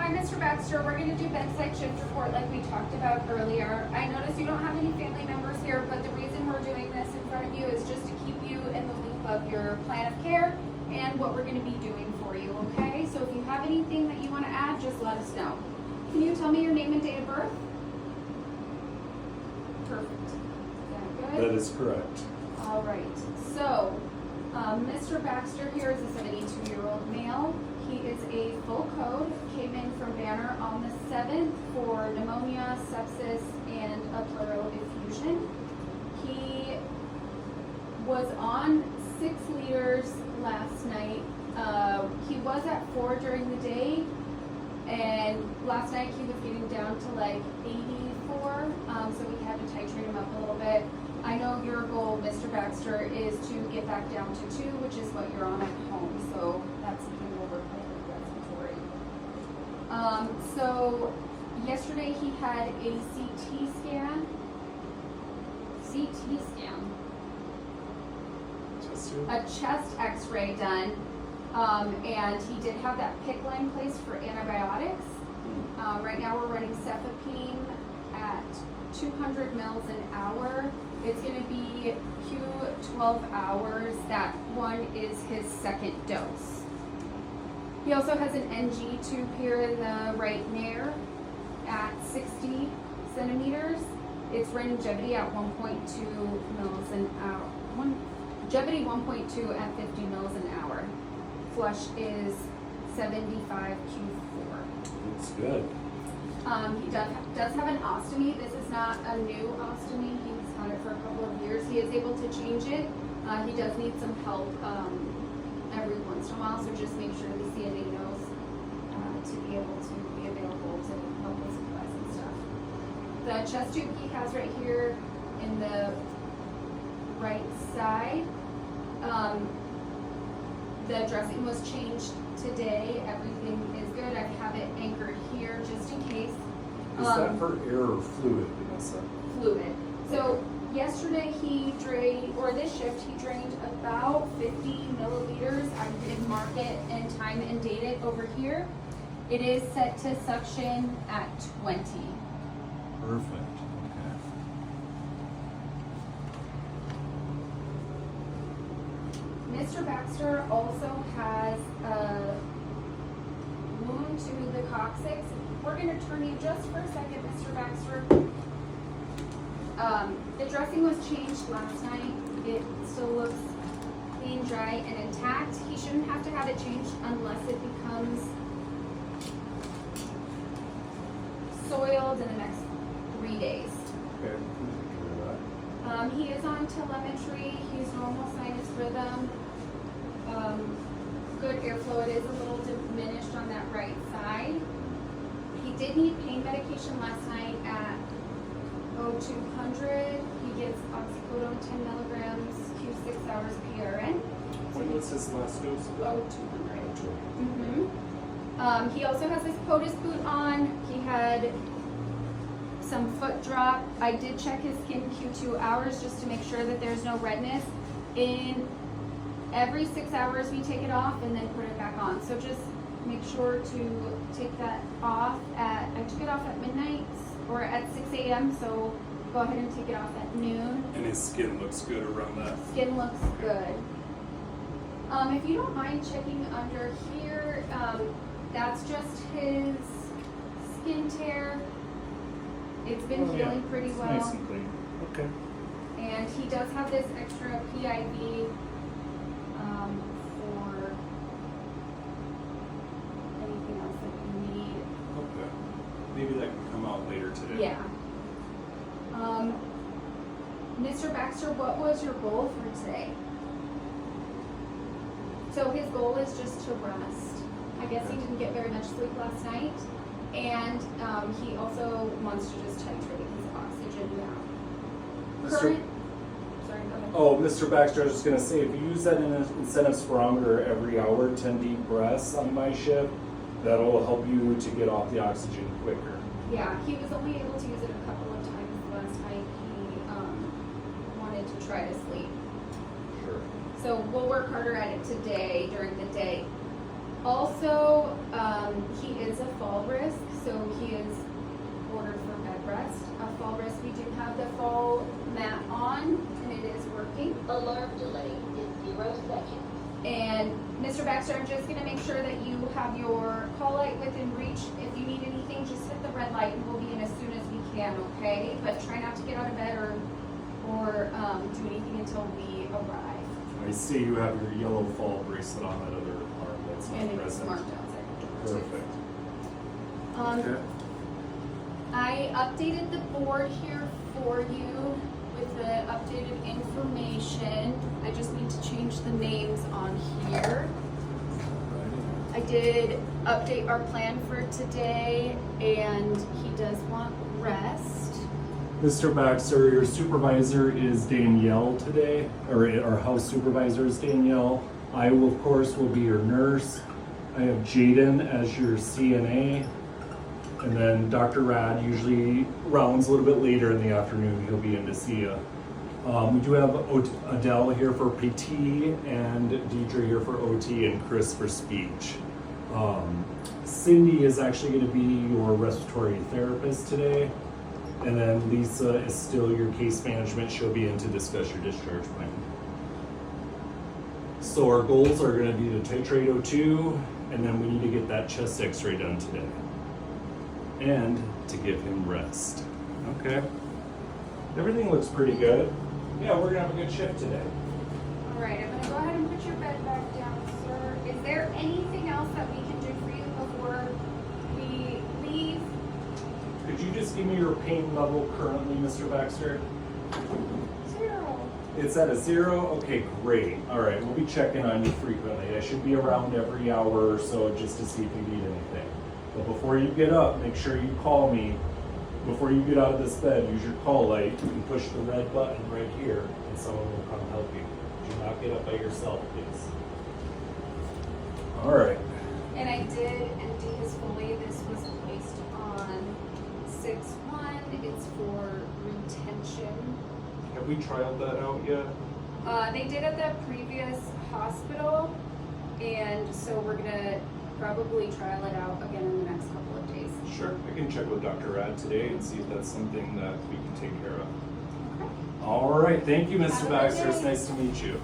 Hi, Mr. Baxter. We're going to do bedside shift report like we talked about earlier. I noticed you don't have any family members here, but the reason we're doing this in front of you is just to keep you in the loop of your plan of care and what we're going to be doing for you, okay? So if you have anything that you want to add, just let us know. Can you tell me your name and date of birth? Perfect. Is that good? That is correct. All right. So, Mr. Baxter here is a 72-year-old male. He is a full code, came in from Banner on the 7th for pneumonia, sepsis, and a pleural effusion. He was on 6 liters last night. He was at 4 during the day, and last night he was getting down to like 84, so we had to titrate him up a little bit. I know your goal, Mr. Baxter, is to get back down to 2, which is what you're on at home, so that's something we'll work with respiratory. So yesterday he had a CT scan. A chest x-ray done, and he did have that PICC line placed for antibiotics. Right now we're running cefepime at 200 mils an hour. It's going to be Q12 hours. That one is his second dose. He also has an NG tube here in the right nair at 60 centimeters. It's running at 1.2 mils an hour. Longevity 1.2 at 50 mils an hour. Flush is 75 Q4. That's good. He does have an ostomy. This is not a new ostomy. He's had it for a couple of years. He is able to change it. He does need some help every once in a while, so just make sure the CNA knows to be able to be available to help with supplies and stuff. The chest tube he has right here in the right side. The dressing was changed today. Everything is good. I have it anchored here just in case. Is that for air or fluid, Vanessa? Fluid. So yesterday this shift he drained about 50 milliliters. I did mark it and time and date it over here. It is set to suction at 20. Perfect. Okay. Mr. Baxter also has a wound to the coccyx. We're going to turn you just for a second, Mr. Baxter. The dressing was changed last night. It still looks clean, dry, and intact. He shouldn't have to have it changed unless it becomes soiled in the next 3 days. Okay. He is on telemetry. He's normal sinus rhythm. Good airflow. It is a little diminished on that right side. He did need pain medication last night at 0200. He gets oxycodone 10 milligrams, Q6 hours PRN. When was his last dose of that? 0200. He also has his POTUS boot on. He had some foot drop. I did check his skin Q2 hours just to make sure that there's no redness. In every 6 hours we take it off and then put it back on. So just make sure to take that off I took it off at midnight or at 6 a.m. So go ahead and take it off at noon. And his skin looks good around that. Skin looks good. If you don't mind checking under here, that's just his skin tear. It's been healing pretty well. Nice and clean. Okay. And he does have this extra PIV for anything else that you need. Okay. Maybe that can come out later today. Yeah. Mr. Baxter, what was your goal for today? So his goal is just to rest. I guess he didn't get very much sleep last night. And he also wants to just titrate his oxygen now. Sorry, go ahead. Oh, Mr. Baxter, I was just going to say, if you use that incentive spirometer every hour, 10 deep breaths on my shift, that'll help you to get off the oxygen quicker. Yeah, he was only able to use it a couple of times last night. He wanted to try to sleep. Sure. So we'll work harder at it today during the day. Also, he is a fall risk. ordered for bed rest. Fall rest, we do have the fall mat on, and it is working. Alarm delay in 0 seconds. And Mr. Baxter, I'm just gonna make sure that you have your call light within reach. If you need anything, just hit the red light and we'll be in as soon as we can, okay? But try not to get out of bed or do anything until we arrive. I see you have your yellow fall bracelet on that other arm that's not And it's present. marked outside. Perfect. Okay. I updated the board here for you with the updated information. I just need to change the names on here. I did update our plan for today, and he does want rest. Mr. Baxter, your supervisor is Danielle today, or our house supervisor is Danielle. I will, of course, will be your nurse. I have Jaden as your CNA. And then Dr. Rad usually rounds a little bit later in the afternoon. He'll be in to see you. We do have Adele here for PT and Deidre here for OT and Chris for speech. Cindy is actually going to be your respiratory therapist today. And then Lisa is still your case management. She'll be in to discuss your discharge plan. So our goals are going to be to titrate O2, and then we need to get that chest x-ray done today. And to give him rest. Okay. Everything looks pretty good. Yeah, we're gonna have a good shift today. All right, I'm gonna go ahead and put your bed back down, sir. Is there anything else that we can do for you before we leave? Could you just give me your pain level currently, Mr. Baxter? 0. It's at a 0? Okay, great. All right, we'll be checking on you frequently. I should be around every hour or so just to see if you need anything. But before you get up, make sure you call me. Before you get out of this bed, use your call light. You can push the red button right here, and someone will come help you. Do not get up by yourself, please. All right. And I did empty his fully. This was placed on 6/1. It's for retention. Have we trialed that out yet? They did at the previous hospital, and so we're gonna probably trial it out again in the next couple of days. Sure. I can check with Dr. Rad today and see if that's something that we can take care of. Okay. All right. Thank you, Have a Mr. good Baxter. It's day. nice to meet you.